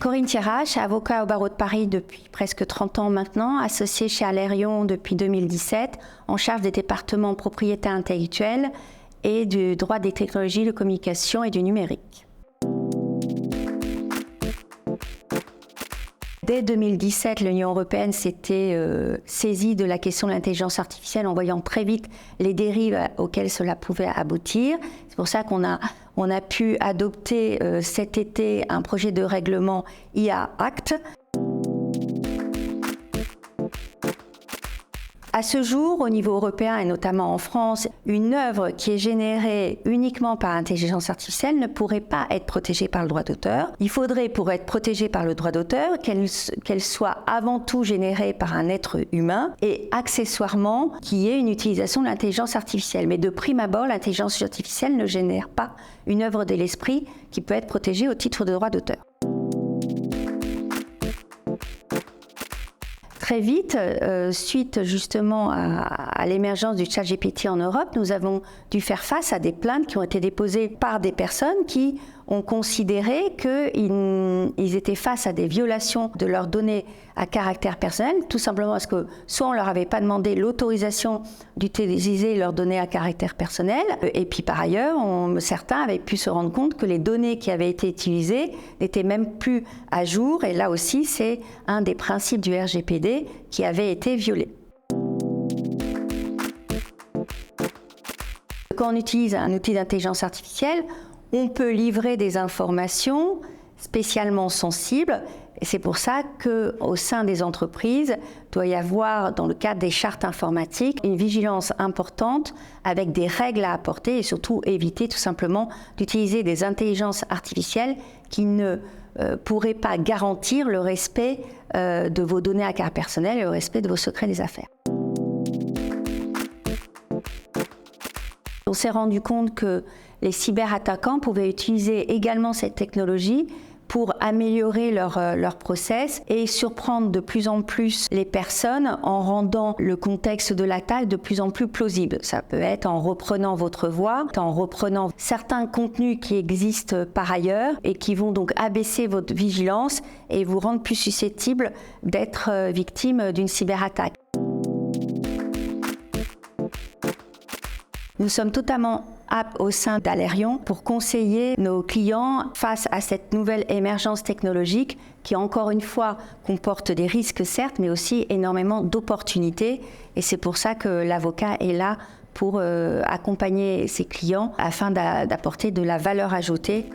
Corinne Thiérache, avocat au barreau de Paris depuis presque 30 ans maintenant, associée chez Alerion depuis 2017, en charge des départements propriété intellectuelle et du droit des technologies de communication et du numérique. Dès 2017, l'Union européenne s'était saisie de la question de l'intelligence artificielle en voyant très vite les dérives auxquelles cela pouvait aboutir. C'est pour ça qu'on a pu adopter cet été un projet de règlement IA Act. À ce jour, au niveau européen et notamment en France, une œuvre qui est générée uniquement par intelligence artificielle ne pourrait pas être protégée par le droit d'auteur. Il faudrait, pour être protégée par le droit d'auteur, qu'elle soit avant tout générée par un être humain et accessoirement qu'il y ait une utilisation de l'intelligence artificielle. Mais de prime abord, l'intelligence artificielle ne génère pas une œuvre de l'esprit qui peut être protégée au titre de droit d'auteur. Très vite, suite justement à l'émergence du ChatGPT en Europe, nous avons dû faire face à des plaintes qui ont été déposées par des personnes qui ont considéré qu'ils étaient face à des violations de leurs données à caractère personnel, tout simplement parce que soit on ne leur avait pas demandé l'autorisation d'utiliser leurs données à caractère personnel, et puis par ailleurs, certains avaient pu se rendre compte que les données qui avaient été utilisées n'étaient même plus à jour, et là aussi, c'est un des principes du RGPD qui avait été violé. Quand on utilise un outil d'intelligence artificielle, on peut livrer des informations spécialement sensibles. Et c'est pour ça qu'au sein des entreprises, il doit y avoir, dans le cadre des chartes informatiques, une vigilance importante avec des règles à apporter et surtout éviter tout simplement d'utiliser des intelligences artificielles qui ne pourraient pas garantir le respect de vos données à caractère personnel et le respect de vos secrets des affaires. On s'est rendu compte que les cyberattaquants pouvaient utiliser également cette technologie pour améliorer leur process et surprendre de plus en plus les personnes en rendant le contexte de l'attaque de plus en plus plausible. Ça peut être en reprenant votre voix, en reprenant certains contenus qui existent par ailleurs et qui vont donc abaisser votre vigilance et vous rendre plus susceptible d'être victime d'une cyberattaque. Nous sommes totalement aptes au sein d'Alerion pour conseiller nos clients face à cette nouvelle émergence technologique qui, encore une fois, comporte des risques certes, mais aussi énormément d'opportunités. Et c'est pour ça que l'avocat est là pour accompagner ses clients afin d'apporter de la valeur ajoutée.